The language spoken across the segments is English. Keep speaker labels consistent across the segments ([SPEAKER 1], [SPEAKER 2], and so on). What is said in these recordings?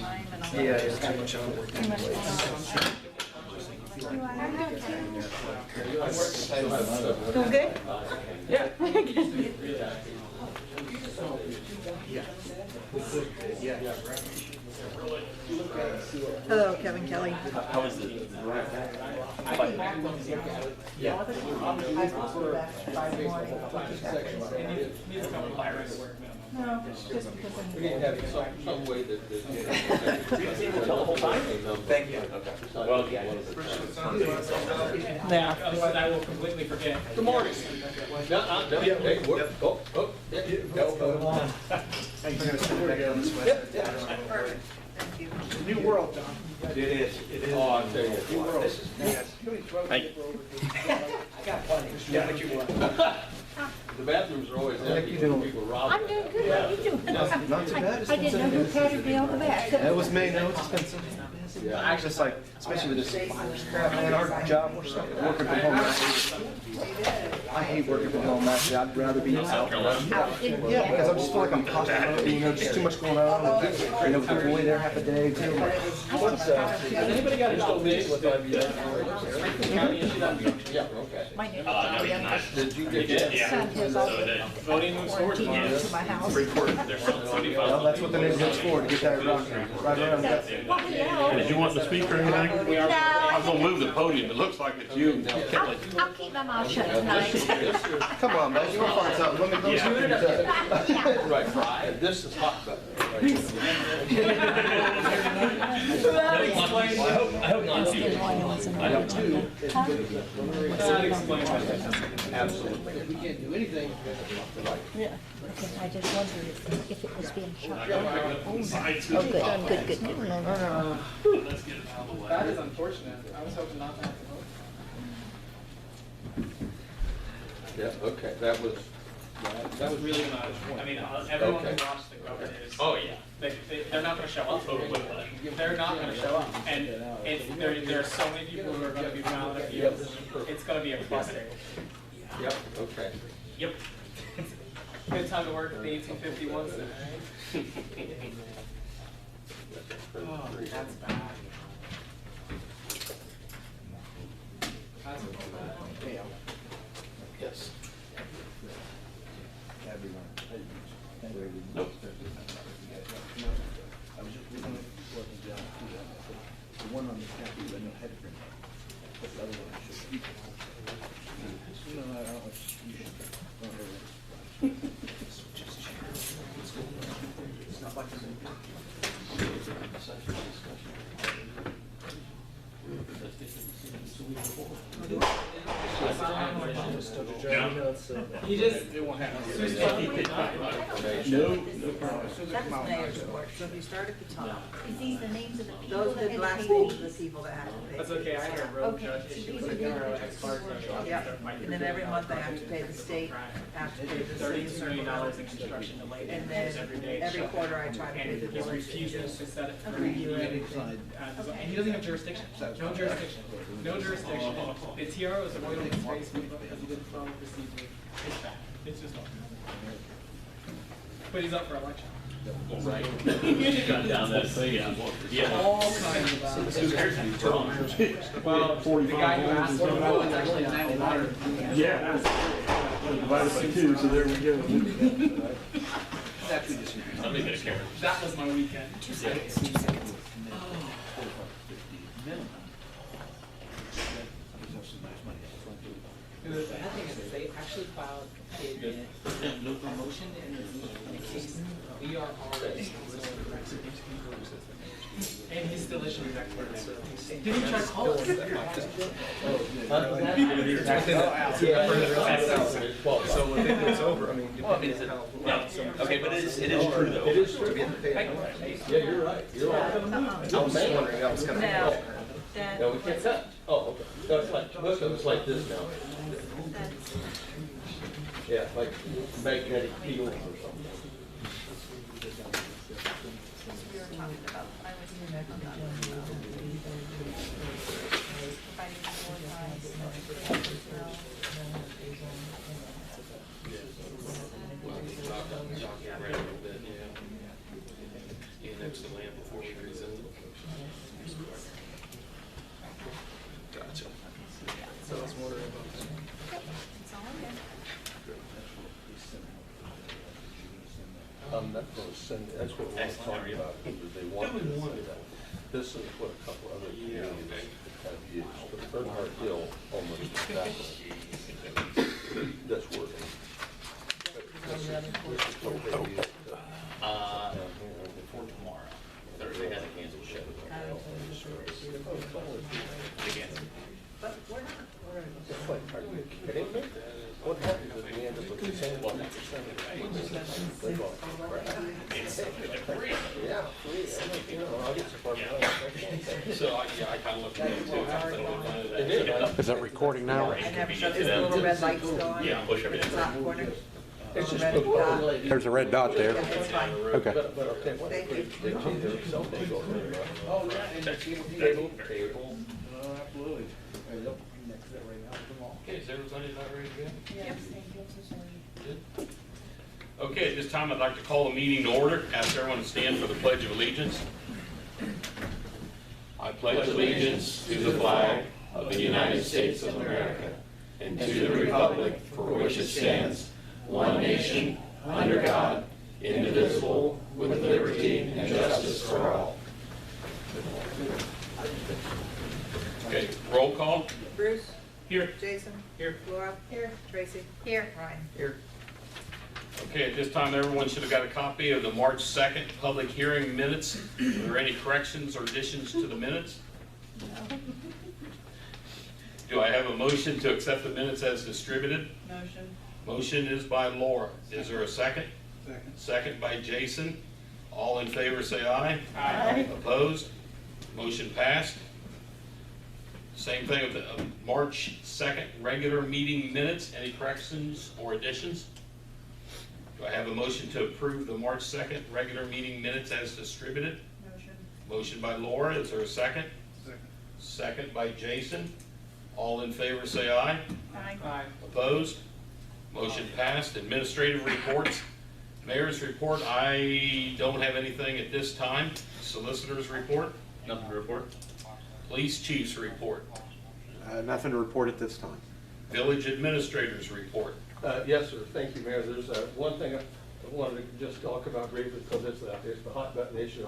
[SPEAKER 1] time and all
[SPEAKER 2] Yeah,
[SPEAKER 1] that.
[SPEAKER 2] it's too much on
[SPEAKER 1] Too much going on. Doing good?
[SPEAKER 2] Yeah.
[SPEAKER 1] Hello, Kevin Kelly.
[SPEAKER 3] How was it?
[SPEAKER 2] Yeah.
[SPEAKER 1] No, just because I'm.
[SPEAKER 4] We need to have some way that.
[SPEAKER 3] The whole time?
[SPEAKER 2] Thank you.
[SPEAKER 3] Well, yeah.
[SPEAKER 1] Yeah.
[SPEAKER 5] Otherwise, I will completely forget.
[SPEAKER 4] Good morning. No, hey, work. Oh, yeah, go.
[SPEAKER 2] We're gonna send it back down this way.
[SPEAKER 1] Perfect. Thank you.
[SPEAKER 2] New world, John. It is. It is.
[SPEAKER 4] Oh, I'll tell you.
[SPEAKER 2] New world.
[SPEAKER 3] Thank you.
[SPEAKER 2] Yeah, what you want.
[SPEAKER 4] The bathrooms are always empty when people rob.
[SPEAKER 6] I'm doing good. How are you doing?
[SPEAKER 2] Not too bad.
[SPEAKER 6] I didn't know who patted me on the back.
[SPEAKER 2] That was me. No, it's expensive.
[SPEAKER 4] Yeah.
[SPEAKER 2] Actually, it's like, especially with this virus crap, man, our job, we're stuck working from home. I hate working from home, actually. I'd rather be out. Yeah, because I just feel like I'm constantly, you know, just too much going on. You know, with the boy there half a day, too. What's,
[SPEAKER 5] Has anybody got a list with
[SPEAKER 4] Yeah, okay.
[SPEAKER 6] My name
[SPEAKER 3] No, we did not.
[SPEAKER 4] Did you get that?
[SPEAKER 6] son has all the
[SPEAKER 5] voting moves forward tomorrow?
[SPEAKER 6] to my house.
[SPEAKER 2] Well, that's what the neighborhood's for, to get that rocking right around.
[SPEAKER 6] Well, hello.
[SPEAKER 3] Did you want to speak or anything?
[SPEAKER 6] No,
[SPEAKER 3] I was gonna move the podium. It looks like it's you.
[SPEAKER 6] I'll keep my mouth shut tonight.
[SPEAKER 2] Come on, man, you'll find something. Let me go shoot it up.
[SPEAKER 4] Right, and this is hot button.
[SPEAKER 5] That explains.
[SPEAKER 3] I hope not.
[SPEAKER 5] That explains.
[SPEAKER 4] Absolutely.
[SPEAKER 6] Yeah. Okay, I just wondered if it was being shot. Oh, good.
[SPEAKER 5] That is unfortunate. I was hoping not to have to vote.
[SPEAKER 4] Yeah, okay, that was
[SPEAKER 5] Really not. I mean, everyone who
[SPEAKER 4] Okay.
[SPEAKER 5] watched the government is.
[SPEAKER 3] Oh, yeah.
[SPEAKER 5] They're not going to show up. They're not going to show up. And there are so many people who are going to be around the fields. It's going to be a cluster.
[SPEAKER 4] Yep, okay.
[SPEAKER 5] Yep. Good time to work at the 1851 center, right? Oh, that's bad. That's bad.
[SPEAKER 4] Yes.
[SPEAKER 3] Nope.
[SPEAKER 7] I was just looking at what the job is. The one on the copy, I know had to print out, but the other one I should. No, I don't, you should. It's not like
[SPEAKER 5] He just.
[SPEAKER 7] it won't happen.
[SPEAKER 5] So
[SPEAKER 1] That's the mayor's report, so if you start at the top,
[SPEAKER 6] Is these the names of the people
[SPEAKER 1] those
[SPEAKER 6] that
[SPEAKER 1] are the last
[SPEAKER 6] had
[SPEAKER 1] names
[SPEAKER 6] to
[SPEAKER 1] of the people that have to pay.
[SPEAKER 5] That's okay, I had a road
[SPEAKER 6] Okay,
[SPEAKER 5] judge
[SPEAKER 6] so
[SPEAKER 5] issue
[SPEAKER 6] these
[SPEAKER 5] with
[SPEAKER 6] are
[SPEAKER 5] a
[SPEAKER 6] the
[SPEAKER 5] narrow
[SPEAKER 6] individuals
[SPEAKER 5] ex-part
[SPEAKER 6] who were-
[SPEAKER 5] judge.
[SPEAKER 1] Yep, and then every month I have to pay the state, have to pay the city
[SPEAKER 5] $32 million
[SPEAKER 1] circle.
[SPEAKER 5] in construction delay.
[SPEAKER 1] And then every quarter I try to pay the
[SPEAKER 5] And he
[SPEAKER 1] village.
[SPEAKER 5] refuses to set it for
[SPEAKER 1] Okay.
[SPEAKER 5] review. And he doesn't have jurisdiction. No jurisdiction. No jurisdiction. The TRO is avoiding his face because he didn't follow procedure. It's bad. It's just awful. But he's up for election.
[SPEAKER 3] Right. Got down that thing. Yeah.
[SPEAKER 5] All kinds of well, the guy who asked for the vote is actually an Iowa water.
[SPEAKER 7] Yeah. Divided by 2, so there we go.
[SPEAKER 3] Somebody get a camera.
[SPEAKER 5] That was my weekend. The bad thing is they actually filed a motion in the case. We are already. And he's still issuing that court. Did he try to call us?
[SPEAKER 2] So when it's over, I mean,
[SPEAKER 3] Okay, but it is true though.
[SPEAKER 4] It is true. Yeah, you're right, you're right.
[SPEAKER 2] I was just wondering, that was kind of.
[SPEAKER 1] Now,
[SPEAKER 4] No, we can't cut. Oh, okay. No, it's like this now. Yeah, like magnetic fields or something.
[SPEAKER 1] we were talking about, I was in there, providing
[SPEAKER 8] fence the land before we rezone it? Gotcha.
[SPEAKER 5] So I was wondering about that.
[SPEAKER 4] I'm not gonna send, that's what we want to talk about, because they want to say that. This is what a couple other communities have used, but Bernhard Hill almost exactly. That's working. This is what they use.
[SPEAKER 3] For tomorrow. Thursday has a canceled show.
[SPEAKER 1] But we're not,
[SPEAKER 4] It's like, are you kidding me? What happens if we end up with the same one? They go, crap. Yeah, free, I'll get some fun.
[SPEAKER 8] So, yeah, I kind of looked at it too.
[SPEAKER 4] It is.
[SPEAKER 9] Is that recording now?
[SPEAKER 1] I never shut, is the little red lights still on?
[SPEAKER 3] Yeah, push everything.
[SPEAKER 1] Top corner?
[SPEAKER 4] It's just.
[SPEAKER 1] Red dot.
[SPEAKER 9] There's a red dot there.
[SPEAKER 1] Yeah, it's fine.
[SPEAKER 9] Okay.
[SPEAKER 4] But I'll tell you what, they change their cell phone go over.
[SPEAKER 7] Oh, yeah, and the cable.
[SPEAKER 4] Cable.
[SPEAKER 7] Oh, absolutely. Hey, look, next to that right now, come on.
[SPEAKER 8] Okay, is everybody about ready to go?
[SPEAKER 1] Yep.
[SPEAKER 8] Good. Okay, at this time, I'd like to call the meeting to order. Ask everyone to stand for the Pledge of Allegiance. I pledge allegiance to the flag of the United States of America and to the republic for which it stands, one nation, under God, indivisible, with liberty and justice for all. Okay, roll call.
[SPEAKER 1] Bruce?
[SPEAKER 8] Here.
[SPEAKER 1] Jason?
[SPEAKER 8] Here.
[SPEAKER 1] Laura? Here. Tracy?
[SPEAKER 6] Here.
[SPEAKER 1] Ryan?
[SPEAKER 8] Here. Okay, at this time, everyone should have got a copy of the March 2nd public hearing minutes. Are there any corrections or additions to the minutes? Do I have a motion to accept the minutes as distributed?
[SPEAKER 1] Motion.
[SPEAKER 8] Motion is by Laura. Is there a second?
[SPEAKER 7] Second.
[SPEAKER 8] Second by Jason. All in favor say aye.
[SPEAKER 6] Aye.
[SPEAKER 8] Opposed? Motion passed. Same thing with the March 2nd regular meeting minutes. Any corrections or additions? Do I have a motion to approve the March 2nd regular meeting minutes as distributed?
[SPEAKER 1] Motion.
[SPEAKER 8] Motion by Laura. Is there a second?
[SPEAKER 7] Second.
[SPEAKER 8] Second by Jason. All in favor say aye.
[SPEAKER 5] Aye.
[SPEAKER 8] Opposed? Motion passed. Administrative reports. Mayor's report, I don't have anything at this time. Solicitor's report.
[SPEAKER 3] Nothing to report?
[SPEAKER 8] Police chief's report.
[SPEAKER 9] Nothing to report at this time.
[SPEAKER 8] Village administrator's report.
[SPEAKER 4] Yes, sir. Thank you, Mayor. There's one thing I wanted to just talk about briefly because it's the hot button issue.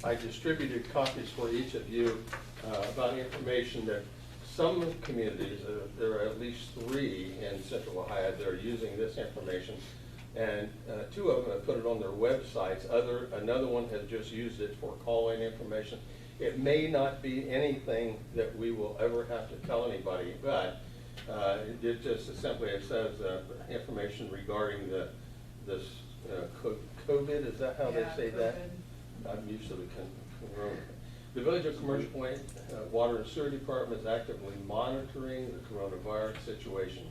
[SPEAKER 4] I distributed copies for each of you about information that some communities, there are at least 3 in Central Ohio that are using this information. And 2 of them have put it on their websites. Another one has just used it for call-in information. It may not be anything that we will ever have to tell anybody, but it just simply it says information regarding this COVID. Is that how they say that? I'm used to the corona. The Village of Commercial Point Water and Sewer Department is actively monitoring the coronavirus situation.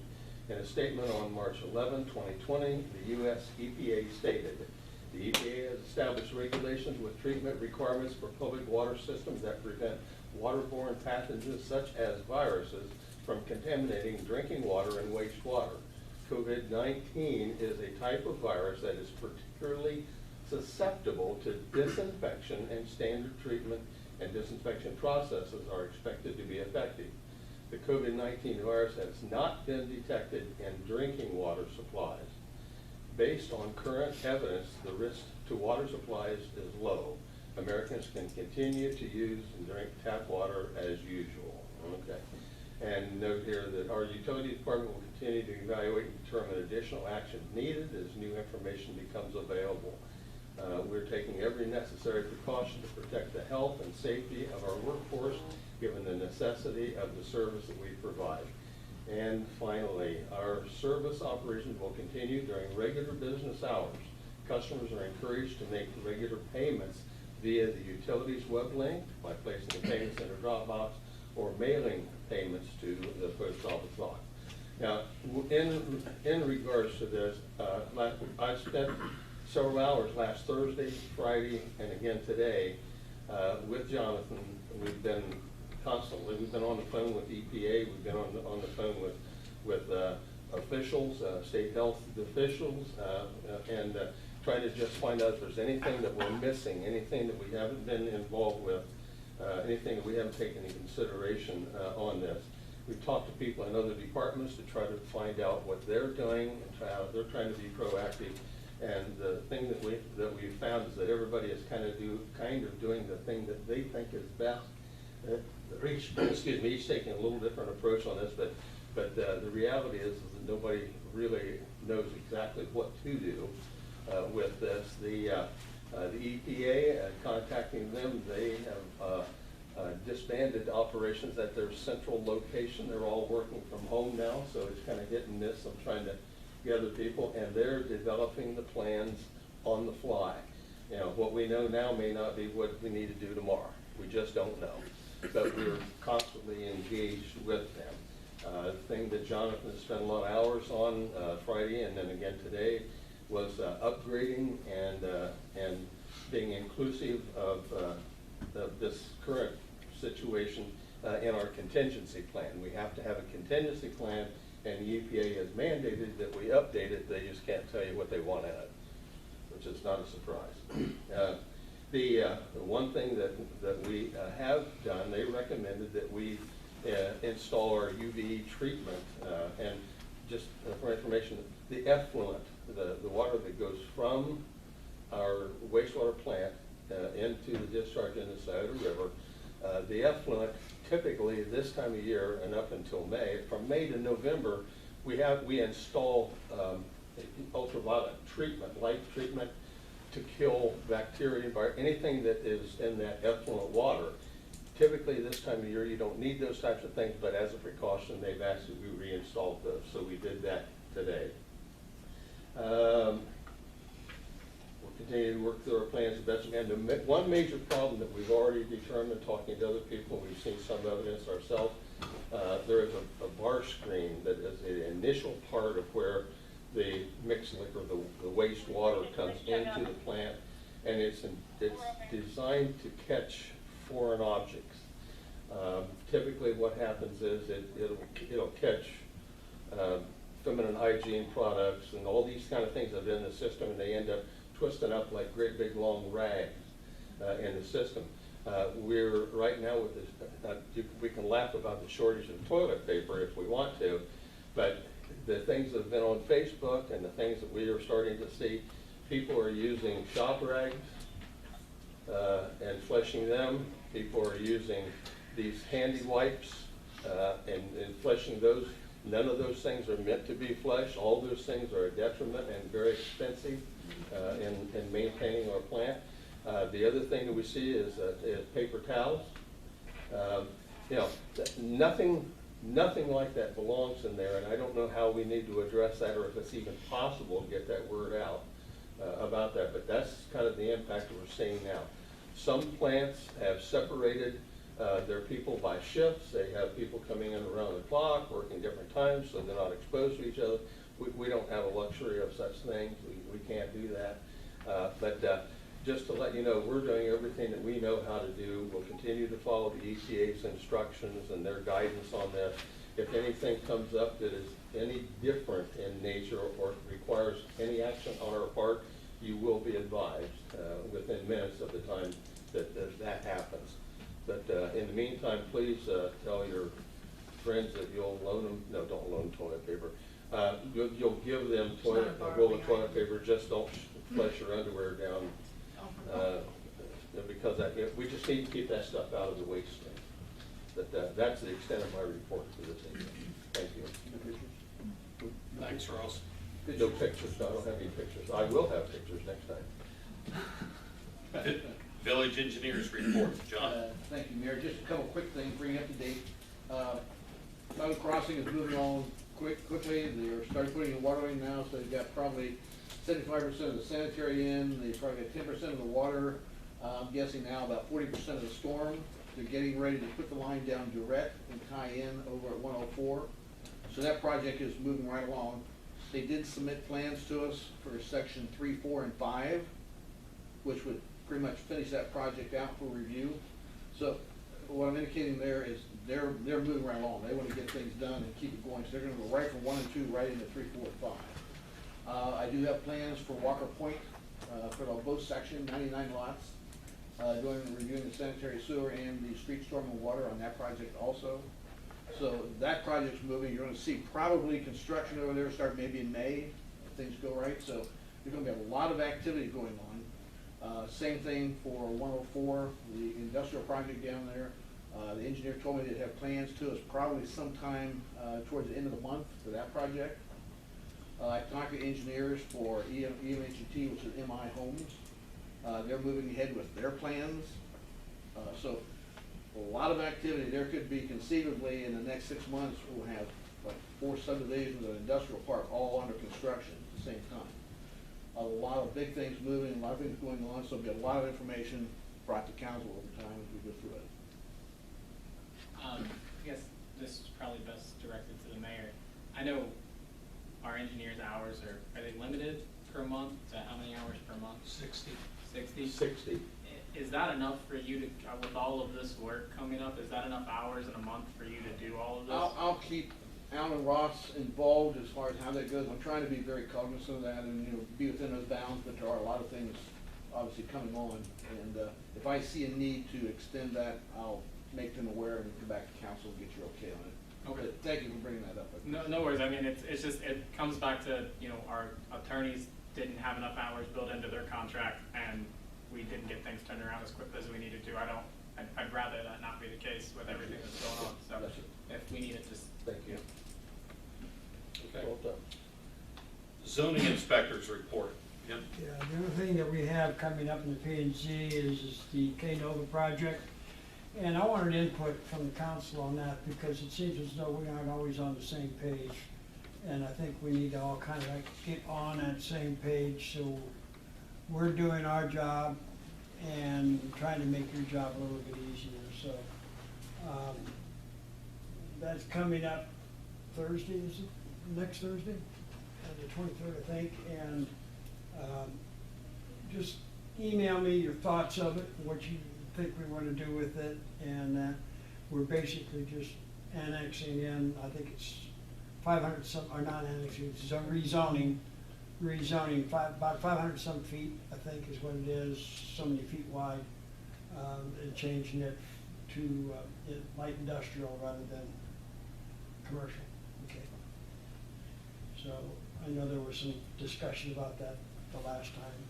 [SPEAKER 4] In a statement on March 11, 2020, the U.S. EPA stated, the EPA has established regulations with treatment requirements for public water systems that prevent waterborne pathogens such as viruses from contaminating drinking water and wastewater. COVID-19 is a type of virus that is particularly susceptible to disinfection, and standard treatment and disinfection processes are expected to be effective. The COVID-19 virus has not been detected in drinking water supplies. Based on current evidence, the risk to water supplies is low. Americans can continue to use and drink tap water as usual. Okay. And note here that our utility department will continue to evaluate and determine additional action needed as new information becomes available. We're taking every necessary precaution to protect the health and safety of our workforce, given the necessity of the service that we provide. And finally, our service operations will continue during regular business hours. Customers are encouraged to make regular payments via the utilities web link by placing the payment center drop box or mailing payments to the post office box. Now, in regards to this, I spent several hours last Thursday, Friday, and again today with Jonathan. We've been constantly, we've been on the phone with EPA, we've been on the phone with officials, state health officials, and trying to just find out if there's anything that we're missing, anything that we haven't been involved with, anything that we haven't taken into consideration on this. We've talked to people in other departments to try to find out what they're doing and try how they're trying to be proactive. And the thing that we found is that everybody is kind of doing the thing that they think is best. Each taking a little different approach on this, but the reality is that nobody really knows exactly what to do with this. The EPA, contacting them, they have disbanded operations at their central location. They're all working from home now, so it's kind of hit and miss. I'm trying to gather people, and they're developing the plans on the fly. You know, what we know now may not be what we need to do tomorrow. We just don't know. But we're constantly engaged with them. The thing that Jonathan spent a lot of hours on Friday and then again today was upgrading and being inclusive of this current situation in our contingency plan. We have to have a contingency plan, and the EPA has mandated that we update it. They just can't tell you what they want in it, which is not a surprise. The one thing that we have done, they recommended that we install our UV treatment, and just for information, the effluent, the water that goes from our wastewater plant into the discharge in the Scioto River, the effluent typically this time of year and up until May, from May to November, we install ultraviolet treatment, light treatment, to kill bacteria, anything that is in that effluent water. Typically this time of year you don't need those types of things, but as a precaution they've asked that we reinstall those, so we did that today. We'll continue to work through our plans the best we can. One major problem that we've already determined, talking to other people, we've seen some evidence ourselves, there is a bar screen that is the initial part of where the mixed liquor, the wastewater comes into the plant, and it's designed to catch foreign objects. Typically what happens is it'll catch feminine hygiene products and all these kind of things that are in the system, and they end up twisting up like great big long rags in the system. We're right now with this, we can laugh about the shortage of toilet paper if we want to, but the things that have been on Facebook and the things that we are starting to see, people are using shop rags and flushing them. People are using these handy wipes and flushing those. None of those things are meant to be flushed. All those things are a detriment and very expensive in maintaining our plant. The other thing that we see is paper towels. You know, nothing like that belongs in there, and I don't know how we need to address that, or if it's even possible to get that word out about that, but that's kind of the impact that we're seeing now. Some plants have separated their people by shifts. They have people coming in around the clock, working different times, so they're not exposed to each other. We don't have a luxury of such things. We can't do that. But just to let you know, we're doing everything that we know how to do. We'll continue to follow the EPA's instructions and their guidance on this. If anything comes up that is any different in nature or requires any action on our part, you will be advised within minutes of the time that happens. But in the meantime, please tell your friends that you'll loan them, no, don't loan toilet paper. You'll give them a roll of toilet paper, just don't flush your underwear down. Because we just need to keep that stuff out of the waste stream. But that's the extent of my report for this evening. Thank you.
[SPEAKER 8] Thanks, Ross.
[SPEAKER 4] No pictures. I don't have any pictures. I will have pictures next time.
[SPEAKER 8] Village engineers report, John.
[SPEAKER 7] Thank you, Mayor. Just a couple quick things, bring up to date. Southern Crossing is moving along quickly. They're starting putting in water line now, so they've got probably 75% of the sanitary in. They probably got 10% of the water. I'm guessing now about 40% of the storm. They're getting ready to put the line down direct and tie in over at 104. So that project is moving right along. They did submit plans to us for section 3, 4, and 5, which would pretty much finish that project out for review. So what I'm indicating there is they're moving right along. They want to get things done and keep it going. So they're going to go right from 1 and 2 right into 3, 4, and 5. I do have plans for Walker Point for both sections, 99 lots. Reviewing the sanitary sewer and the street storm and water on that project also. So that project's moving. You're gonna see probably construction over there start maybe in May, if things go right. So there's gonna be a lot of activity going on. Same thing for 104, the industrial project down there. The engineer told me they'd have plans to us probably sometime towards the end of the month for that project. I talked to engineers for EMHT, which is MI Homes. They're moving ahead with their plans. So a lot of activity. There could be conceivably in the next 6 months, we'll have like 4 subdivisions of an industrial park all under construction at the same time. A lot of big things moving, a lot of things going on, so there'll be a lot of information brought to council over time as we go through it.
[SPEAKER 5] I guess this is probably best directed to the mayor. I know our engineers' hours are they limited per month to how many hours per month?
[SPEAKER 8] 60.
[SPEAKER 5] 60?
[SPEAKER 4] 60.
[SPEAKER 5] Is that enough for you to, with all of this work coming up, is that enough hours in a month for you to do all of this?
[SPEAKER 7] I'll keep Alan Ross involved as far as how that goes. I'm trying to be very cognizant of that and, you know, be within those bounds, but there are a lot of things obviously coming on. And if I see a need to extend that, I'll make them aware and come back to council and get your okay on it.
[SPEAKER 5] Okay.
[SPEAKER 7] But thank you for bringing that up.
[SPEAKER 5] No worries. I mean, it's just, it comes back to, you know, our attorneys didn't have enough hours built into their contract and we didn't get things turned around as quickly as we needed to. I'd rather that not be the case with everything that's going on. So if we need it, just.
[SPEAKER 4] Thank you.
[SPEAKER 8] Okay.
[SPEAKER 4] Well done.
[SPEAKER 8] Zoning inspectors report. Yep.
[SPEAKER 10] Yeah, the other thing that we have coming up in the P&Z is the K-Nova project. And I wanted input from the council on that because it seems as though we aren't always on the same page. And I think we need to all kind of like get on that same page so we're doing our job and trying to make your job a little bit easier. So that's coming up Thursday, is it? Next Thursday? The 23rd, I think. And just email me your thoughts of it, what you think we want to do with it. And we're basically just annexing in, I think it's 500 some, or not annexing, it's rezoning, about 500 some feet, I think is what it is, so many feet wide, and changing it to light industrial rather than commercial. Okay. So I know there was some discussion about that the last time,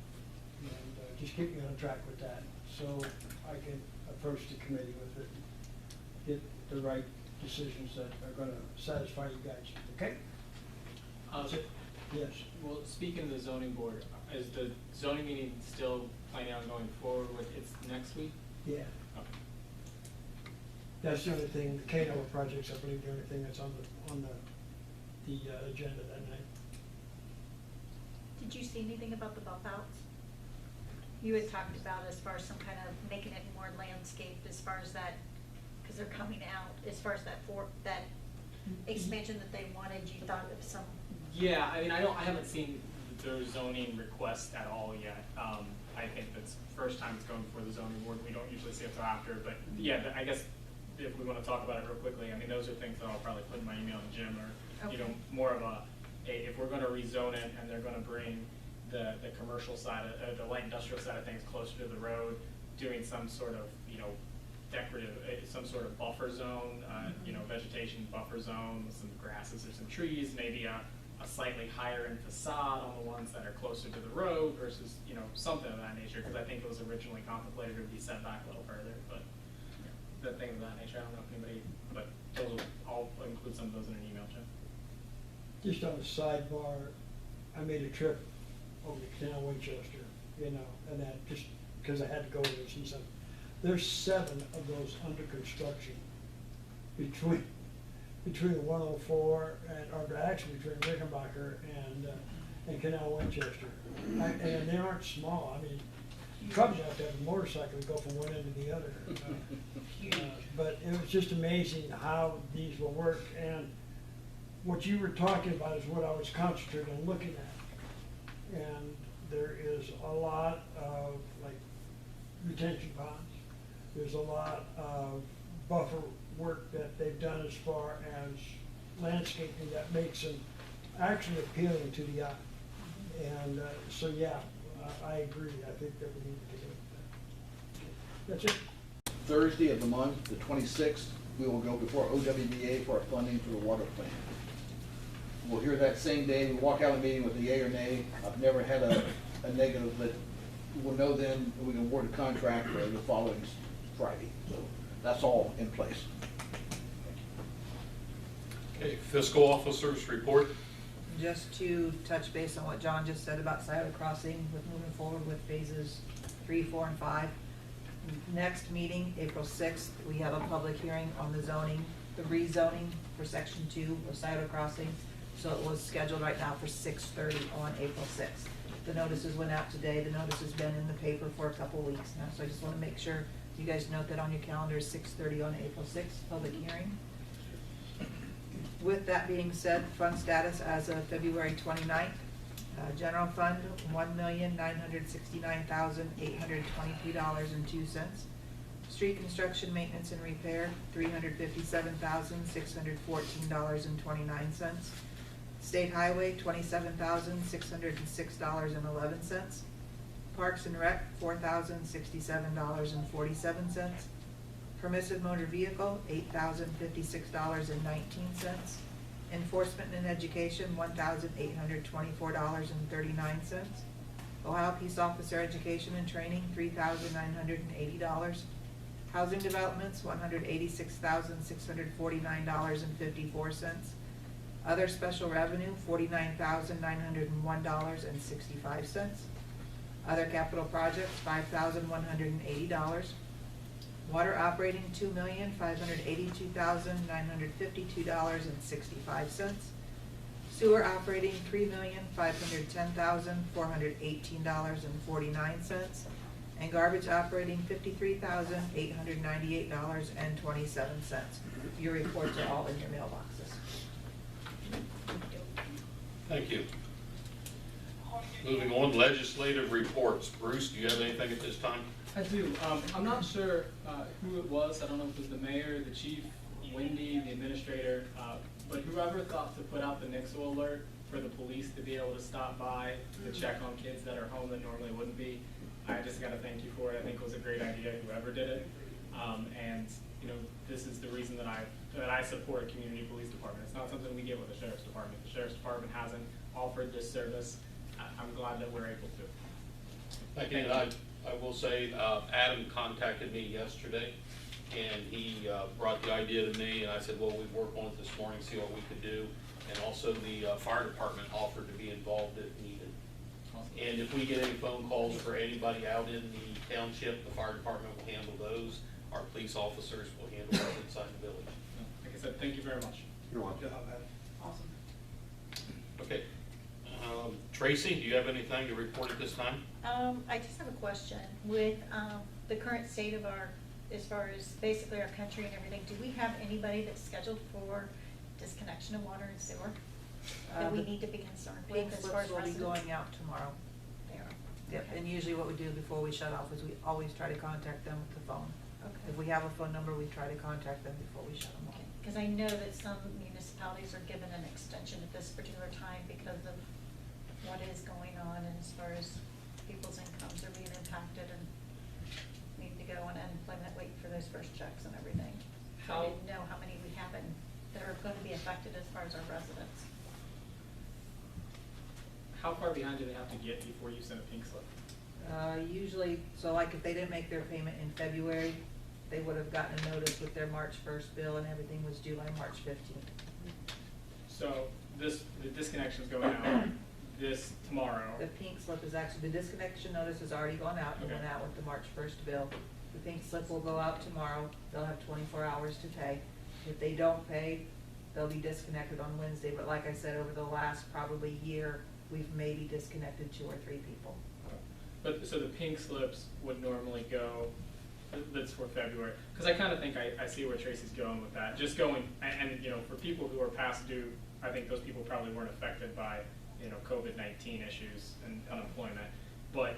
[SPEAKER 10] and just keep me on track with that so I can approach the committee with it, get the right decisions that are going to satisfy you guys. Okay?
[SPEAKER 5] That's it.
[SPEAKER 10] Yes.
[SPEAKER 5] Well, speaking of the zoning board, is the zoning meeting still planning on going forward with its next week?
[SPEAKER 10] Yeah.
[SPEAKER 5] Okay.
[SPEAKER 10] That's the only thing, the K-Nova project's, I believe, the only thing that's on the agenda that night.
[SPEAKER 6] Did you see anything about the bump outs? You had talked about as far as some kind of making it more landscaped as far as that, because they're coming out, as far as that expansion that they wanted, you thought of some.
[SPEAKER 5] Yeah, I mean, I haven't seen the zoning request at all yet. I think that's the first time it's going before the zoning board. We don't usually see it till after, but yeah, I guess if we want to talk about it real quickly, I mean, those are things that I'll probably put in my email to Jim, or, you know, more of if we're going to rezone it and they're going to bring the commercial side, the light industrial side of things closer to the road, doing some sort of, you know, decorative, some sort of buffer zone, you know, vegetation buffer zone with some grasses or some trees, maybe a slightly higher end facade on the ones that are closer to the road versus, you know, something of that nature, because I think it was originally contemplated to be set back a little further, but the things of that nature, I don't know if anybody, but those will, I'll include some of those in an email, Jim.
[SPEAKER 10] Just on a sidebar, I made a trip over to Canal Winchester, you know, and that just because I had to go there and see something. There's 7 of those under construction between 104 or actually between Rickenbacker and Canal Winchester. And they aren't small. I mean, you probably have to have a motorcycle to go from one end to the other. But it was just amazing how these will work. And what you were talking about is what I was concentrating on looking at. And there is a lot of like retention ponds. There's a lot of buffer work that they've done as far as landscaping that makes them actually appealing to the eye. And so yeah, I agree, I think that we need to do it. That's it.
[SPEAKER 7] Thursday of the month, the 26th, we will go before OWBA for our funding for the water plant. We'll hear that same day, we walk out of the meeting with a yea or nay. I've never had a negative, but we'll know then, and we can award the contract for the following Friday. So that's all in place.
[SPEAKER 8] Okay, fiscal officers report.
[SPEAKER 1] Just to touch base on what John just said about Scioto Crossing with moving forward with phases 3, 4, and 5. Next meeting, April 6th, we have a public hearing on the zoning, the rezoning for section 2 of Scioto Crossing. So it was scheduled right now for 6:30 on April 6th. The notices went out today. The notice has been in the paper for a couple weeks now. So I just want to make sure you guys note that on your calendar is 6:30 on April 6th, public hearing. With that being said, fund status as of February 29th, general fund, $1,969,823.02. Street construction, maintenance, and repair, $357,614.29. State highway, $27,606.11. Parks and Rec, $4,067.47. Permissive motor vehicle, $8,056.19. Enforcement and education, $1,824.39. Ohio Peace Officer Education and Training, $3,980. Housing developments, $186,649.54. Other special revenue, $49,901.65. Other capital projects, $5,180. Water operating, $2,582,952.65. Sewer operating, $3,510,418.49. And garbage operating, $53,898.27. Your reports are all in your mailboxes.
[SPEAKER 8] Thank you. Moving on, legislative reports. Bruce, do you have anything at this time?
[SPEAKER 5] I do. I'm not sure who it was. I don't know if it was the mayor, the chief, Wendy, the administrator, but whoever thought to put out the Nixle alert for the police to be able to stop by to check on kids that are home that normally wouldn't be. I just got to thank you for it. I think it was a great idea, whoever did it. And you know, this is the reason that I support a community police department. It's not something we get with the sheriff's department. The sheriff's department hasn't offered this service. I'm glad that we're able to.
[SPEAKER 8] Thank you. And I will say, Adam contacted me yesterday, and he brought the idea to me, and I said, well, we'd work on it this morning, see what we could do. And also the fire department offered to be involved if needed.
[SPEAKER 5] Awesome.
[SPEAKER 8] And if we get any phone calls for anybody out in the township, the fire department will handle those. Our police officers will handle those inside the village.
[SPEAKER 5] Like I said, thank you very much.
[SPEAKER 9] You're welcome.
[SPEAKER 1] Awesome.
[SPEAKER 8] Okay. Tracy, do you have anything to report at this time?
[SPEAKER 6] I just have a question. With the current state of our, as far as basically our country and everything, do we have anybody that's scheduled for disconnection of water and sewer that we
[SPEAKER 1] The
[SPEAKER 6] need to be concerned
[SPEAKER 1] Pink
[SPEAKER 6] with as far
[SPEAKER 1] slips
[SPEAKER 6] as
[SPEAKER 1] will be
[SPEAKER 6] residents?
[SPEAKER 1] going out tomorrow.
[SPEAKER 6] There.
[SPEAKER 1] Yep,
[SPEAKER 6] Okay.
[SPEAKER 1] and usually what we do before we shut off is we always try to contact them with the phone.
[SPEAKER 6] Okay.
[SPEAKER 1] If we have a phone number, we try to contact them before we shut them off.
[SPEAKER 6] Okay, because I know that some municipalities are given an extension at this particular time because of what is going on and as far as people's incomes are being impacted and need to go on unemployment waiting for those first checks and everything. So I didn't know how many we have in, that are going to be affected as far as our residents.
[SPEAKER 5] How far behind do they have to get before you send a pink slip?
[SPEAKER 1] Usually, so like if they didn't make their payment in February, they would have gotten a notice with their March 1st bill and everything was due by March 15th.
[SPEAKER 5] So the disconnection's going out this tomorrow.
[SPEAKER 1] The pink slip is actually, the disconnection notice has already gone out, it went
[SPEAKER 5] Okay.
[SPEAKER 1] out with the March 1st bill. The pink slip will go out tomorrow, they'll have 24 hours to pay. If they don't pay, they'll be disconnected on Wednesday, but like I said, over the last probably year, we've maybe disconnected 2 or 3 people.
[SPEAKER 5] But, so the pink slips would normally go, that's for February, because I kind of think I see where Tracy's going with that. Just going, and you know, for people who are past due, I think those people probably weren't affected by, you know, COVID-19 issues and unemployment. But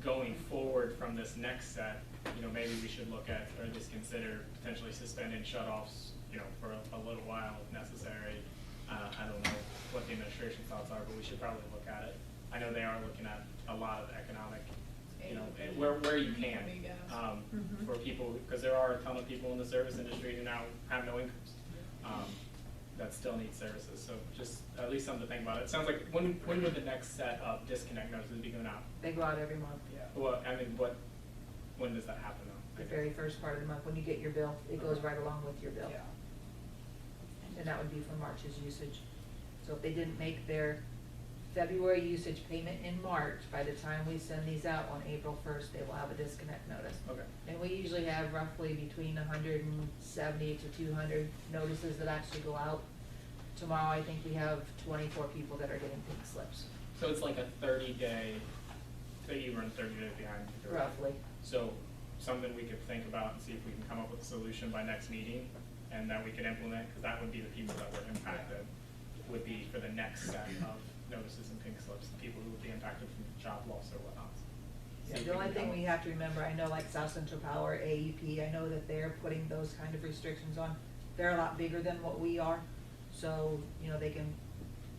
[SPEAKER 5] going forward from this next set, you know, maybe we should look at, or just consider potentially suspending shut-offs, you know, for a little while if necessary. I don't know what the administration's thoughts are, but we should probably look at it. I know they are looking at a lot of economic, you know, where you can, for people, because there are a ton of people in the service industry who now have no incomes, that still need services. So just at least something to think about. It sounds like, when would the next set of disconnect notices be going out?
[SPEAKER 1] They go out every month.
[SPEAKER 5] Yeah. Well, I mean, when does that happen though?
[SPEAKER 1] The very first part of the month, when you get your bill, it goes right along with your bill.
[SPEAKER 5] Yeah.
[SPEAKER 1] And that would be for March's usage. So if they didn't make their February usage payment in March, by the time we send these out on April 1st, they will have a disconnect notice.
[SPEAKER 5] Okay.
[SPEAKER 1] And we usually have roughly between 170 to 200 notices that actually go out. Tomorrow, I think we have 24 people that are getting pink slips,
[SPEAKER 5] So it's like a 30-day, so you run 30 days behind.
[SPEAKER 1] roughly.
[SPEAKER 5] So something we could think about and see if we can come up with a solution by next meeting, and that we could implement, because that would be the people that were impacted, would be for the next set of notices and pink slips, the people who would be impacted from job loss or whatnot.
[SPEAKER 1] Yeah,
[SPEAKER 5] See if
[SPEAKER 1] the
[SPEAKER 5] we
[SPEAKER 1] only
[SPEAKER 5] can
[SPEAKER 1] thing
[SPEAKER 5] come
[SPEAKER 1] we
[SPEAKER 5] up-
[SPEAKER 1] have to remember, I know like South Central Power, AEP, I know that they're putting those kind of restrictions on. They're a lot bigger than what we are, so, you know, they can,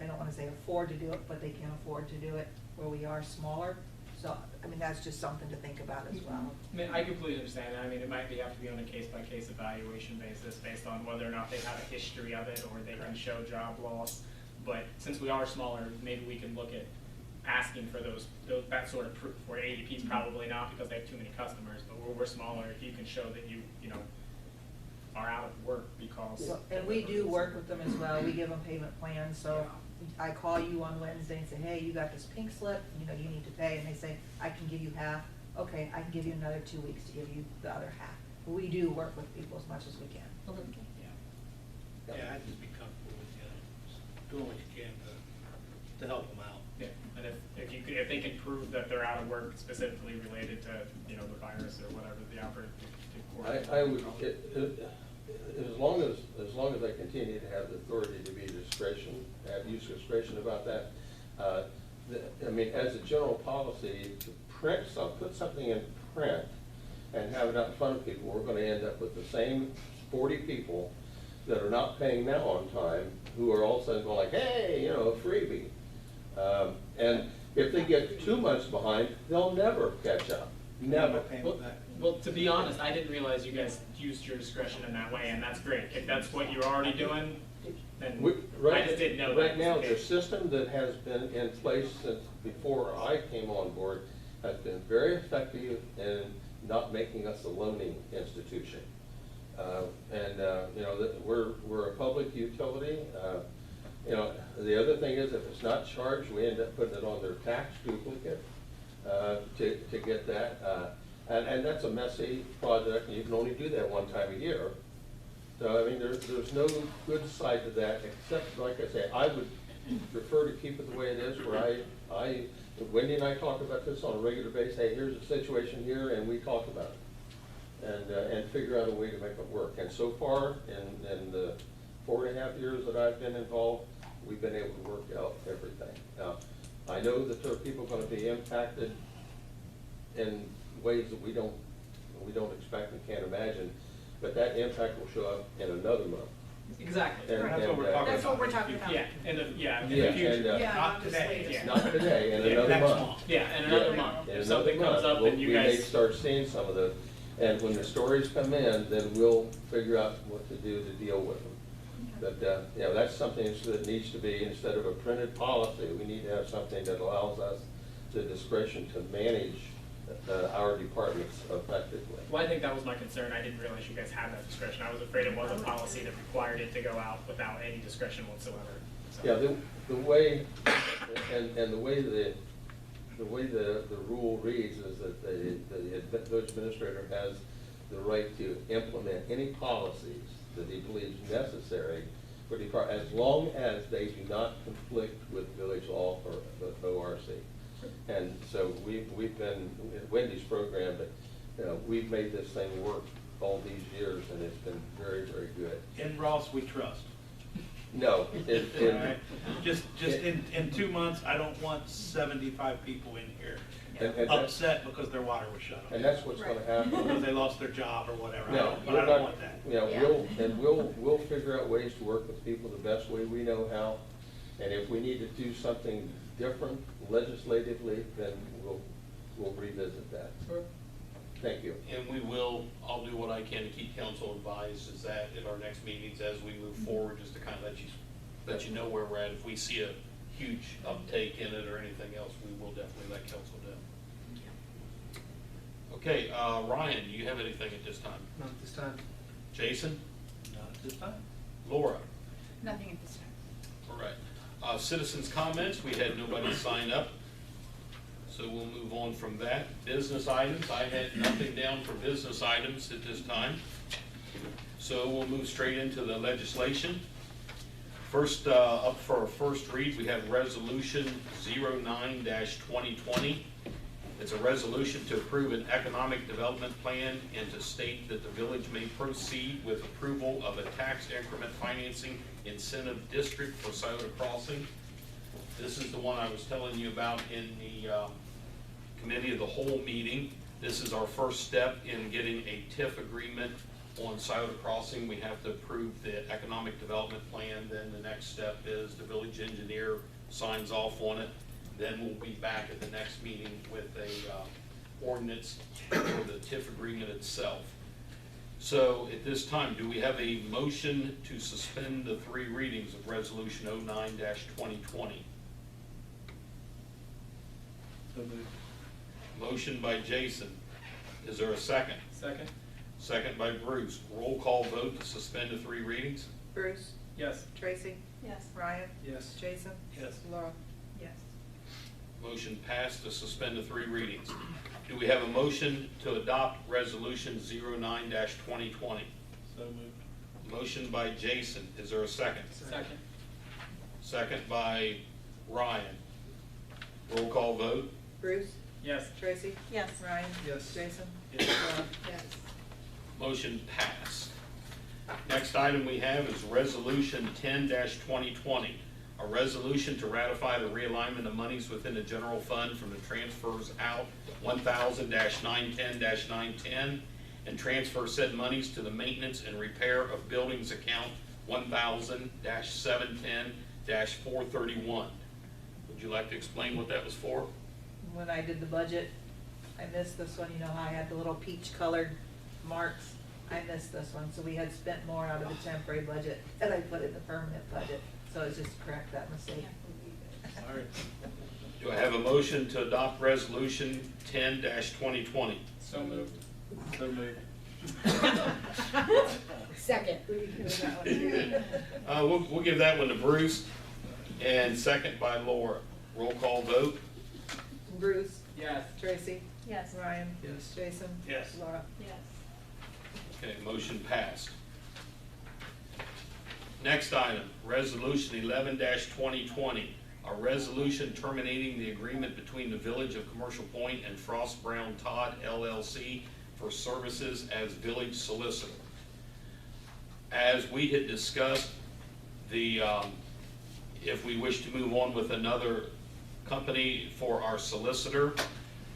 [SPEAKER 1] I don't wanna say afford to do it, but they can afford to do it where we are smaller. So, I mean, that's just something to think about as well.
[SPEAKER 5] I mean, I completely understand that. I mean, it might have to be on a case-by-case evaluation basis based on whether or not they have a history of it or they can show job loss. But since we are smaller, maybe we can look at asking for that sort of proof, where ADP's probably not because they have too many customers, but where we're smaller, if you can show that you know, are out of work because.
[SPEAKER 1] So, and we do work with them as well, we give them payment plans, so I call you on Wednesday and say, hey, you got this pink slip, you know, you need to pay, and they say, I can give you half, okay, I can give you another 2 weeks to give you the other half. But we do work with people as much as we can.
[SPEAKER 5] Yeah.
[SPEAKER 11] Yeah, I'd just be comfortable with, doing what you can to help them out.
[SPEAKER 5] Yeah, and if they can prove that they're out of work specifically related to, you know, the virus or whatever the outbreak.
[SPEAKER 4] I would, as long as I continue to have the authority to be use discretion about that, I mean, as a general policy, to put something in print and have it out in front of people, we're gonna end up with the same 40 people that are not paying now on time, who are all of a sudden going like, hey, you know, a freebie. And if they get 2 months behind, they'll never catch up, never.
[SPEAKER 5] Well, to be honest, I didn't realize you guys used your discretion in that way, and that's great. If that's what you're already doing, then I just didn't know that.
[SPEAKER 4] Right now, the system that has been in place since before I came on board has been very effective in not making us a loaning institution. You know, that we're a public utility. You know, the other thing is, if it's not charged, we end up putting it on their tax duplicate to get that. And that's a messy project, and you can only do that one time a year. So, I mean, there's no good side to that, except, like I say, I would prefer to keep it the way it is, where Wendy and I talk about this on a regular basis. Hey, here's a situation here, and we talk about it. And figure out a way to make it work. And so far, in the 4.5 years that I've been involved, we've been able to work out everything. Now, I know that there are people going to be impacted in ways that we don't expect and can't imagine, but that impact will show up in another month.
[SPEAKER 5] Exactly.
[SPEAKER 4] And-
[SPEAKER 5] That's
[SPEAKER 4] and,
[SPEAKER 5] what we're talking about.
[SPEAKER 6] That's what we're talking about.
[SPEAKER 5] Yeah, in the
[SPEAKER 4] Yeah,
[SPEAKER 5] future.
[SPEAKER 4] and,
[SPEAKER 11] Not today.
[SPEAKER 5] Yeah.
[SPEAKER 4] not today, in
[SPEAKER 11] Yeah,
[SPEAKER 4] another
[SPEAKER 11] next
[SPEAKER 4] month.
[SPEAKER 11] month.
[SPEAKER 5] Yeah, in another
[SPEAKER 4] Yeah,
[SPEAKER 5] month.
[SPEAKER 4] in
[SPEAKER 5] If something
[SPEAKER 4] another
[SPEAKER 5] comes
[SPEAKER 4] month,
[SPEAKER 5] up, then you
[SPEAKER 4] we may
[SPEAKER 5] guys.
[SPEAKER 4] start seeing some of the, and when the stories come in, then we'll figure out what to do to deal with them. But, you know, that's something that needs to be, instead of a printed policy, we need to have something that allows us the discretion to manage our departments effectively.
[SPEAKER 5] Well, I think that was my concern. I didn't realize you guys had that discretion. I was afraid it was a policy that required it to go out without any discretion whatsoever. So.
[SPEAKER 4] Yeah, the way, and the way the rule reads is that the village administrator has the right to implement any policies that he believes necessary for the department, as long as they do not conflict with village law or the ORC. And so we've been, Wendy's program, but, you know, we've made this thing work all these years, and it's been very, very good.
[SPEAKER 11] In Ross, we trust.
[SPEAKER 4] No,
[SPEAKER 11] All right. Just in 2 months, I don't want 75 people in here
[SPEAKER 4] and that's,
[SPEAKER 11] upset because their water was shut off.
[SPEAKER 4] and that's what's gonna happen.
[SPEAKER 11] Because they lost their job or whatever.
[SPEAKER 4] No,
[SPEAKER 11] But I don't want that.
[SPEAKER 4] You know, we'll figure out ways to work with people the best way we know how. And if we need to do something different legislatively, then we'll revisit that.
[SPEAKER 5] Sure.
[SPEAKER 4] Thank you.
[SPEAKER 8] And I'll do what I can to keep council advised, is that at our next meetings as we move forward, just to kind of let you know where we're at. If we see a huge uptake in it or anything else, we will definitely let council know. Okay, Ryan, do you have anything at this time?
[SPEAKER 2] Not this time.
[SPEAKER 8] Jason?
[SPEAKER 11] Not at this time.
[SPEAKER 8] Laura?
[SPEAKER 6] Nothing at this time.
[SPEAKER 8] All right. Citizens' comments, we had nobody sign up, so we'll move on from that. Business items, I had nothing down for business items at this time. So we'll move straight into the legislation. First, up for our first read, we have Resolution 09-2020. It's a resolution to approve an economic development plan and to state that the village may proceed with approval of a tax increment financing incentive district for Scioto Crossing. This is the one I was telling you about in the committee of the whole meeting. This is our first step in getting a TIF agreement on Scioto Crossing. We have to approve the economic development plan. Then the next step is the village engineer signs off on it. Then we'll be back at the next meeting with a ordinance for the TIF agreement itself. So at this time, do we have a motion to suspend the 3 readings of Resolution 09-2020?
[SPEAKER 11] So moved.
[SPEAKER 8] Motion by Jason. Is there a second?
[SPEAKER 5] Second?
[SPEAKER 8] Second by Bruce. Roll call vote to suspend the 3 readings.
[SPEAKER 1] Bruce,
[SPEAKER 5] Yes.
[SPEAKER 1] Tracy,
[SPEAKER 6] Yes.
[SPEAKER 1] Ryan,
[SPEAKER 11] Yes.
[SPEAKER 1] Jason,
[SPEAKER 11] Yes.
[SPEAKER 1] Laura. Yes.
[SPEAKER 8] Motion passed to suspend the 3 readings. Do we have a motion to adopt Resolution 09-2020?
[SPEAKER 11] So moved.
[SPEAKER 8] Motion by Jason. Is there a second?
[SPEAKER 5] Second?
[SPEAKER 8] Second by Ryan. Roll call vote.
[SPEAKER 1] Bruce,
[SPEAKER 5] Yes.
[SPEAKER 1] Tracy,
[SPEAKER 6] Yes.
[SPEAKER 1] Ryan.
[SPEAKER 11] Yes.
[SPEAKER 1] Jason.
[SPEAKER 11] Yes.
[SPEAKER 1] Laura. Yes.
[SPEAKER 8] Motion passed. Next item we have is Resolution 10-2020, a resolution to ratify the realignment of monies within the general fund from the transfers out 1000-910-910 and transfer said monies to the maintenance and repair of buildings account 1000-710-431. Would you like to explain what that was for?
[SPEAKER 1] When I did the budget, I missed this one. You know how I had the little peach colored marks? I missed this one, so we had spent more out of the temporary budget than I put in the permanent budget. So it's just to correct that mistake.
[SPEAKER 11] All right.
[SPEAKER 8] Do I have a motion to adopt Resolution 10-2020?
[SPEAKER 5] So moved.
[SPEAKER 11] So moved.
[SPEAKER 6] Second.
[SPEAKER 8] We'll give that one to Bruce, and second by Laura. Roll call vote.
[SPEAKER 1] Bruce,
[SPEAKER 5] Yes.
[SPEAKER 1] Tracy,
[SPEAKER 6] Yes.
[SPEAKER 1] Ryan.
[SPEAKER 11] Yes.
[SPEAKER 1] Jason.
[SPEAKER 11] Yes.
[SPEAKER 1] Laura.
[SPEAKER 6] Yes.
[SPEAKER 8] Okay, motion passed. Next item, Resolution 11-2020, a resolution terminating the agreement between the Village of Commercial Point and Frost Brown Todd LLC for services as village solicitor. As we had discussed, if we wish to move on with another company for our solicitor,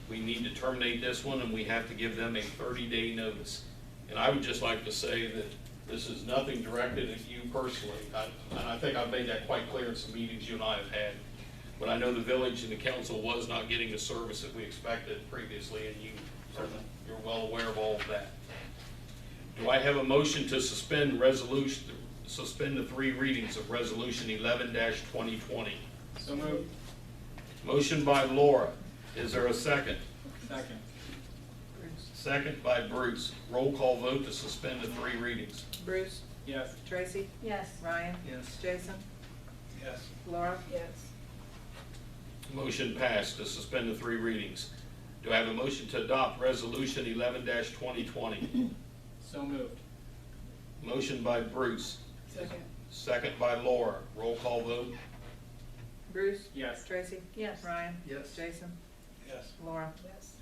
[SPEAKER 8] we need to terminate this one and we have to give them a 30-day notice. And I would just like to say that this is nothing directed at you personally. And I think I've made that quite clear in some meetings you and I have had. But I know the village and the council was not getting the service that we expected previously, and you're well aware of all of that. Do I have a motion to suspend the 3 readings of Resolution 11-2020?
[SPEAKER 5] So moved.
[SPEAKER 8] Motion by Laura. Is there a second?
[SPEAKER 5] Second?
[SPEAKER 1] Bruce.
[SPEAKER 8] Second by Bruce. Roll call vote to suspend the 3 readings.
[SPEAKER 1] Bruce,
[SPEAKER 5] Yes.
[SPEAKER 1] Tracy,
[SPEAKER 6] Yes.
[SPEAKER 1] Ryan.
[SPEAKER 11] Yes.
[SPEAKER 1] Jason.
[SPEAKER 11] Yes.
[SPEAKER 1] Laura.
[SPEAKER 6] Yes.
[SPEAKER 8] Motion passed to suspend the 3 readings. Do I have a motion to adopt Resolution 11-2020?
[SPEAKER 5] So moved.
[SPEAKER 8] Motion by Bruce.
[SPEAKER 1] Second.
[SPEAKER 8] Second by Laura. Roll call vote.
[SPEAKER 1] Bruce.
[SPEAKER 5] Yes.
[SPEAKER 1] Tracy.
[SPEAKER 6] Yes.
[SPEAKER 1] Ryan.
[SPEAKER 11] Yes.
[SPEAKER 1] Jason.
[SPEAKER 11] Yes.
[SPEAKER 1] Laura. Yes.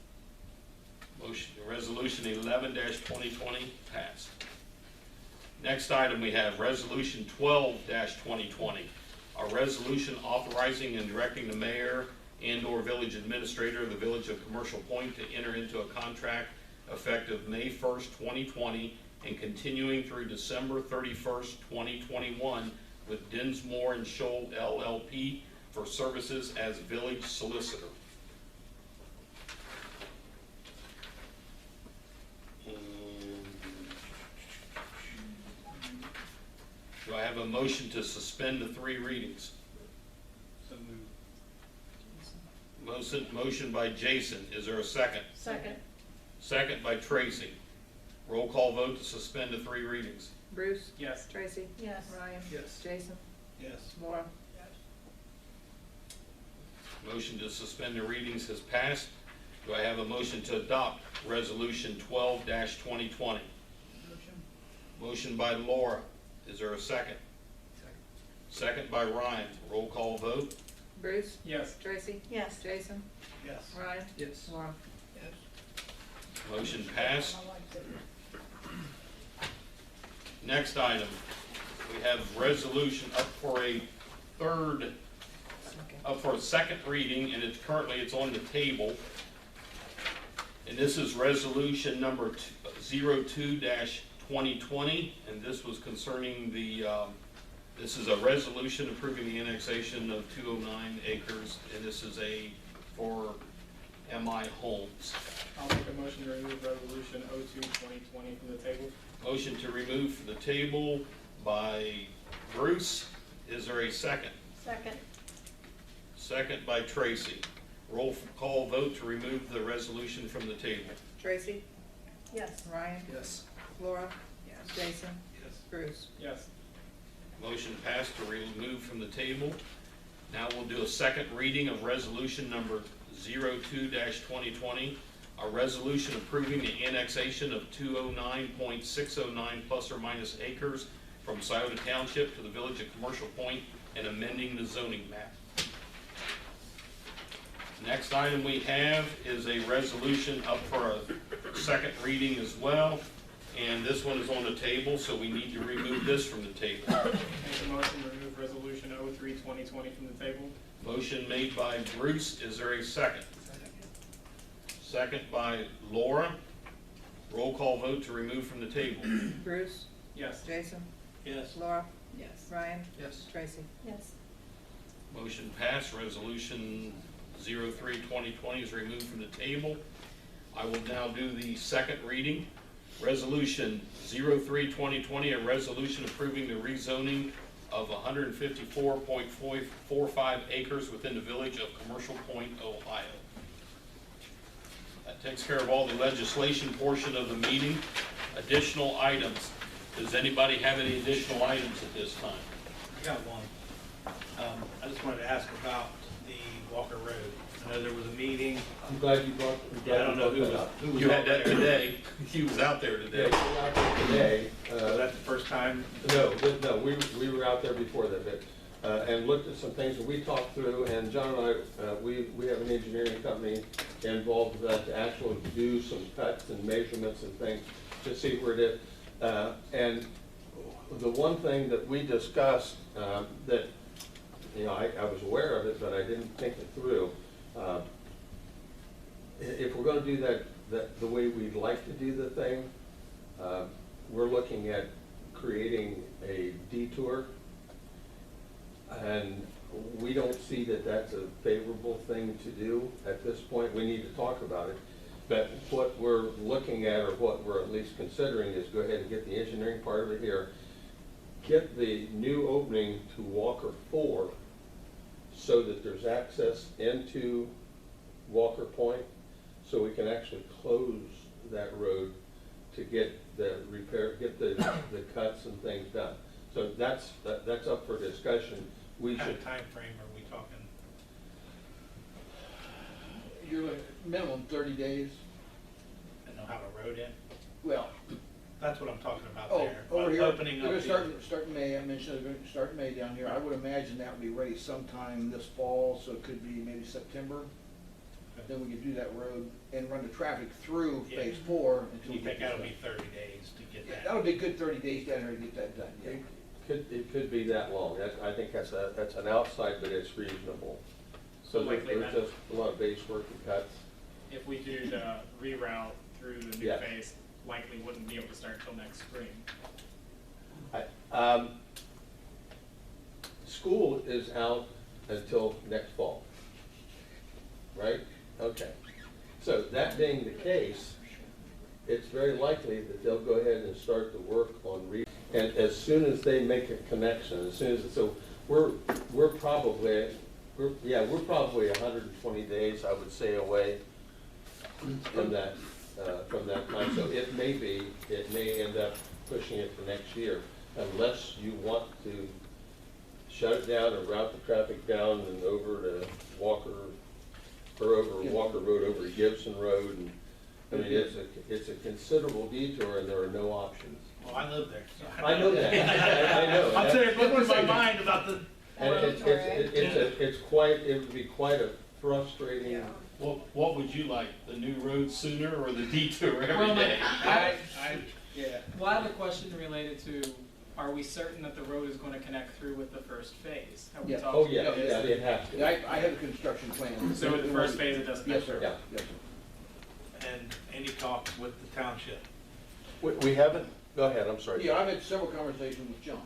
[SPEAKER 8] Motion, Resolution 11-2020 passed. Next item we have Resolution 12-2020, a resolution authorizing and directing the mayor and/or village administrator of the Village of Commercial Point to enter into a contract effective May 1st, 2020 and continuing through December 31st, 2021 with Dinsmore and Scholl LLP for services as village solicitor. Do I have a motion to suspend the 3 readings?
[SPEAKER 5] So moved.
[SPEAKER 8] Motion by Jason. Is there a second?
[SPEAKER 6] Second.
[SPEAKER 8] Second by Tracy. Roll call vote to suspend the 3 readings.
[SPEAKER 1] Bruce?
[SPEAKER 5] Yes.
[SPEAKER 1] Tracy?
[SPEAKER 6] Yes.
[SPEAKER 1] Ryan?
[SPEAKER 11] Yes.
[SPEAKER 1] Jason?
[SPEAKER 11] Yes.
[SPEAKER 1] Laura?
[SPEAKER 8] Motion to suspend the readings has passed. Do I have a motion to adopt Resolution 12-2020? Motion by Laura. Is there a second? Second by Ryan. Roll call vote.
[SPEAKER 1] Bruce?
[SPEAKER 5] Yes.
[SPEAKER 1] Tracy?
[SPEAKER 6] Yes.
[SPEAKER 1] Jason?
[SPEAKER 11] Yes.
[SPEAKER 1] Ryan?
[SPEAKER 11] Yes.
[SPEAKER 1] Laura?
[SPEAKER 8] Motion passed. Next item, we have resolution up for a second reading, and it's on the table. And this is resolution number 02-2020, and this was concerning this is a resolution approving the annexation of 209 acres, and this is for MI Homes.
[SPEAKER 5] I'll make a motion to remove resolution 02-2020 from the table.
[SPEAKER 8] Motion to remove from the table by Bruce. Is there a second?
[SPEAKER 6] Second.
[SPEAKER 1] Second
[SPEAKER 8] by Tracy. Roll call vote to remove the resolution from the table.
[SPEAKER 1] Tracy?
[SPEAKER 6] Yes.
[SPEAKER 1] Ryan?
[SPEAKER 11] Yes.
[SPEAKER 1] Laura? Jason?
[SPEAKER 11] Yes.
[SPEAKER 1] Bruce?
[SPEAKER 5] Yes.
[SPEAKER 8] Motion passed to remove from the table. Now we'll do a second reading of resolution number 02-2020, a resolution approving the annexation of 209.609 plus or minus acres from Scioto Township to the village of Commercial Point and amending the zoning map. Next item we have is a resolution up for a second reading as well, and this one is on the table, so we need to remove this from the table.
[SPEAKER 5] Make a motion to remove resolution 03-2020 from the table.
[SPEAKER 8] Motion made by Bruce. Is there a second? Second by Laura. Roll call vote to remove from the table.
[SPEAKER 1] Bruce?
[SPEAKER 5] Yes.
[SPEAKER 1] Jason?
[SPEAKER 11] Yes.
[SPEAKER 1] Laura?
[SPEAKER 6] Yes.
[SPEAKER 1] Ryan?
[SPEAKER 11] Yes.
[SPEAKER 1] Tracy?
[SPEAKER 6] Yes.
[SPEAKER 8] Motion passed. Resolution 03-2020 is removed from the table. I will now do the second reading. Resolution 03-2020, a resolution approving the rezoning of 154.45 acres within the village of Commercial Point, Ohio. That takes care of all the legislation portion of the meeting. Additional items. Does anybody have any additional items at this time?
[SPEAKER 11] I got one. I just wanted to ask about the Walker Road. I know there was a meeting.
[SPEAKER 4] I'm glad you brought.
[SPEAKER 11] I don't know who was
[SPEAKER 8] You had that
[SPEAKER 11] there.
[SPEAKER 8] today. He was out there
[SPEAKER 4] Yeah,
[SPEAKER 8] today.
[SPEAKER 4] we were out there today.
[SPEAKER 11] Was that the first time?
[SPEAKER 4] No, we were out there before that, but, and looked at some things that we talked through, and John and I, we have an engineering company involved with that to actually do some cuts and measurements and things to see where it is. And the one thing that we discussed, that, you know, I was aware of it, but I didn't think it through. If we're gonna do that the way we'd like to do the thing, we're looking at creating a detour. And we don't see that that's a favorable thing to do at this point. We need to talk about it. But what we're looking at, or what we're at least considering, is go ahead and get the engineering part of it here. Get the new opening to Walker 4 so that there's access into Walker Point, so we can actually close that road to get the repair, get the cuts and things done. So that's up for discussion. We
[SPEAKER 11] What kind
[SPEAKER 4] should,
[SPEAKER 11] of time frame are we talking?
[SPEAKER 7] You're looking at minimum 30 days.
[SPEAKER 11] And they'll have a road in?
[SPEAKER 7] Well,
[SPEAKER 11] That's what I'm talking about
[SPEAKER 7] oh,
[SPEAKER 11] there.
[SPEAKER 7] over here,
[SPEAKER 11] Opening
[SPEAKER 7] they're
[SPEAKER 11] up.
[SPEAKER 7] gonna start in May. I mentioned they're gonna start in May down here. I would imagine that would be ready sometime this fall, so it could be maybe September. Then we could do that road and run the traffic through
[SPEAKER 11] Yeah.
[SPEAKER 7] phase 4 until we
[SPEAKER 11] You
[SPEAKER 7] get
[SPEAKER 11] think that'll
[SPEAKER 7] this
[SPEAKER 11] be 30 days to get
[SPEAKER 7] done.
[SPEAKER 11] that?
[SPEAKER 7] That'll be a good 30 days down here to get that done, yeah.
[SPEAKER 4] it could be that long. I think that's an outside, but it's reasonable. So
[SPEAKER 5] Likely
[SPEAKER 4] there's
[SPEAKER 5] not.
[SPEAKER 4] just a lot of base work and cuts.
[SPEAKER 5] If we do the reroute through the new
[SPEAKER 4] Yeah.
[SPEAKER 5] phase, likely wouldn't be able to start till next spring.
[SPEAKER 4] school is out until next fall, right? Okay. So that being the case, it's very likely that they'll go ahead and start the work on and as soon as they make a connection, as soon as, so we're probably 120 days, I would say, away from that time. So it may end up pushing it to next year, unless you want to shut it down and route the traffic down and over to Walker, or over Walker Road, over to Gibson Road, and I mean, it's a considerable detour, and there are no options.
[SPEAKER 11] Well, I live there, so.
[SPEAKER 4] I know that. I know.
[SPEAKER 11] I'm saying, put in my mind about the.
[SPEAKER 4] And it would be quite a frustrating.
[SPEAKER 8] What would you like, the new road sooner or the detour every
[SPEAKER 5] Well,
[SPEAKER 8] day?
[SPEAKER 5] yeah. Well, I have a question related to, are we certain that the road is going to connect through with the first phase? Have we
[SPEAKER 7] Yeah.
[SPEAKER 5] talked
[SPEAKER 4] Oh,
[SPEAKER 5] about
[SPEAKER 4] yeah,
[SPEAKER 5] this?
[SPEAKER 4] yeah, it has to.
[SPEAKER 7] I have a construction plan.
[SPEAKER 5] So with the first phase, it doesn't
[SPEAKER 7] Yes,
[SPEAKER 5] matter?
[SPEAKER 7] sir.
[SPEAKER 4] Yeah.
[SPEAKER 7] Yes, sir.
[SPEAKER 11] And any talks with the township?
[SPEAKER 4] We haven't, go ahead, I'm sorry.
[SPEAKER 7] Yeah, I've had several conversations with John.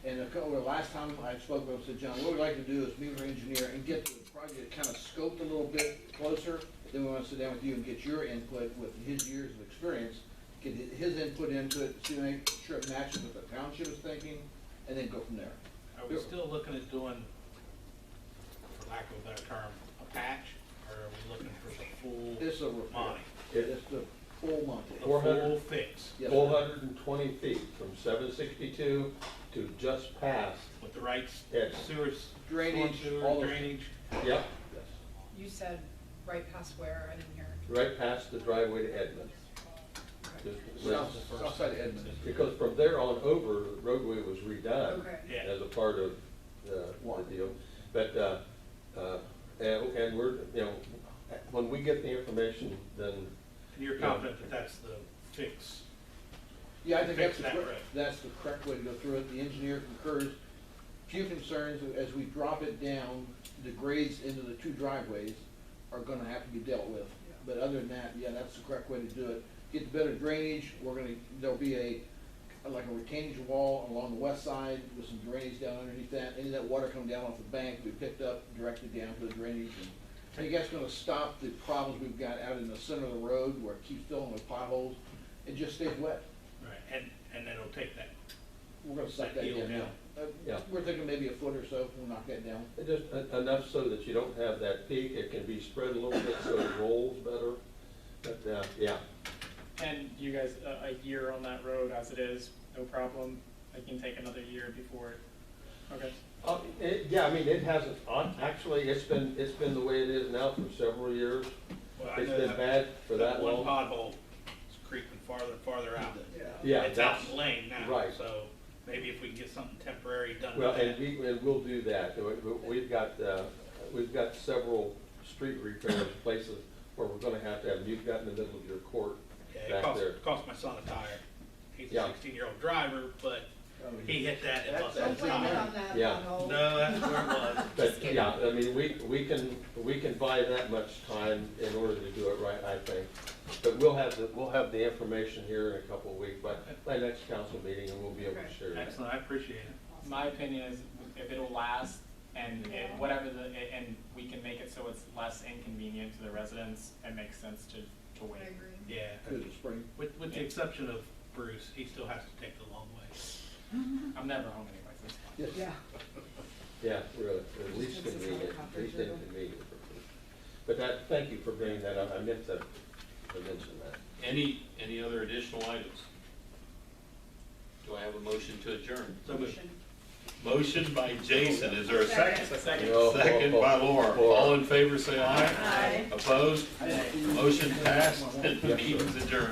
[SPEAKER 7] And the last time I spoke with him, I said, John, what we'd like to do is meet with our engineer and get the project kind of scoped a little bit closer. Then we want to sit down with you and get your input with his years of experience, get his input into it, to make sure it matches what the township is thinking, and then go from there.
[SPEAKER 11] Are we still looking at doing, for lack of a better term, a patch? Or are we looking for the full
[SPEAKER 7] It's a repair.
[SPEAKER 11] Monty?
[SPEAKER 7] It's the full month.
[SPEAKER 11] The
[SPEAKER 4] 400.
[SPEAKER 11] full fix?
[SPEAKER 7] Yes, sir.
[SPEAKER 4] 420 feet from 762 to just past.
[SPEAKER 11] With the right
[SPEAKER 4] Yes.
[SPEAKER 11] sewers?
[SPEAKER 7] Drainage,
[SPEAKER 11] storm sewer,
[SPEAKER 7] all of-
[SPEAKER 11] drainage?
[SPEAKER 4] Yep,
[SPEAKER 12] You said right past where, I didn't hear.
[SPEAKER 4] right past the driveway to Edmonds.
[SPEAKER 7] South side of Edmonds.
[SPEAKER 4] Because from there on over, the roadway was redone
[SPEAKER 12] Okay.
[SPEAKER 11] Yeah.
[SPEAKER 4] as a part of the deal. But, and we're, you know, when we get the information, then,
[SPEAKER 11] And you're confident that that's the fix?
[SPEAKER 7] Yeah, I think
[SPEAKER 11] Fix
[SPEAKER 7] that's
[SPEAKER 11] that road.
[SPEAKER 7] that's the correct way to go through it. The engineer concurs. Few concerns, as we drop it down, the grades into the two driveways are gonna have to be dealt with. But other than that, yeah, that's the correct way to do it. Get the better drainage, there'll be like a retainage wall along the west side with some drainage down underneath that. Any of that water coming down off the bank will be picked up, directed down to the drainage. And I think that's gonna stop the problems we've got out in the center of the road where it keeps filling with potholes. It just stays wet.
[SPEAKER 11] Right, and it'll take that.
[SPEAKER 7] We're gonna suck that
[SPEAKER 11] Heel
[SPEAKER 7] down.
[SPEAKER 11] down.
[SPEAKER 4] Yeah.
[SPEAKER 7] We're thinking maybe a foot or so, we'll knock that down.
[SPEAKER 4] just enough so that you don't have that peak. It can be spread a little bit so it rolls better. But, yeah.
[SPEAKER 5] And you guys, a year on that road as it is, no problem? It can take another year before it, okay.
[SPEAKER 4] Yeah, I mean, it hasn't, actually, it's been the way it is now for several years.
[SPEAKER 11] Well, I
[SPEAKER 4] It's
[SPEAKER 11] know
[SPEAKER 4] been
[SPEAKER 11] that-
[SPEAKER 4] bad for that
[SPEAKER 11] one
[SPEAKER 4] long.
[SPEAKER 11] pothole is creeping farther and farther out.
[SPEAKER 4] Yeah,
[SPEAKER 11] It's out
[SPEAKER 4] that's,
[SPEAKER 11] in the lane now,
[SPEAKER 4] right.
[SPEAKER 11] so maybe if we can get something temporary done
[SPEAKER 4] well,
[SPEAKER 11] with that.
[SPEAKER 4] and we'll do that. We've got several street repairs places where we're gonna have, you've got in the middle of your court
[SPEAKER 11] Yeah,
[SPEAKER 4] back there.
[SPEAKER 11] it cost my son a tire. He's a
[SPEAKER 4] Yeah.
[SPEAKER 11] 16-year-old driver, but he hit that and busted
[SPEAKER 12] Don't
[SPEAKER 11] his
[SPEAKER 12] blame it
[SPEAKER 11] tire.
[SPEAKER 12] on that
[SPEAKER 4] Yeah.
[SPEAKER 12] pothole.
[SPEAKER 11] No, that's where it was.
[SPEAKER 4] But, yeah, I mean, we can buy that much time in order to do it right, I think. But we'll have the information here in a couple of weeks, by next council meeting, and we'll be able to share that.
[SPEAKER 11] Excellent, I appreciate it.
[SPEAKER 5] My opinion is if it'll last and and we can make it so it's less inconvenient to the residents, it makes sense to
[SPEAKER 12] I
[SPEAKER 5] wait.
[SPEAKER 12] agree.
[SPEAKER 11] Yeah,
[SPEAKER 7] Through the spring.
[SPEAKER 11] with the exception of Bruce, he still has to take the long way.
[SPEAKER 5] I'm never home anyways, that's fine.
[SPEAKER 7] Yes.
[SPEAKER 12] Yeah.
[SPEAKER 4] Yeah, really, at least convenient, at least inconvenient. But thank you for bringing that up. I meant to mention that.
[SPEAKER 8] Any other additional items? Do I have a motion to adjourn?
[SPEAKER 11] So moved.
[SPEAKER 8] Motion by Jason, is there a second?
[SPEAKER 5] Second.
[SPEAKER 8] Second by Laura. All in favor, say aye.
[SPEAKER 12] Aye.
[SPEAKER 8] Opposed? Motion passed, meeting's adjourned.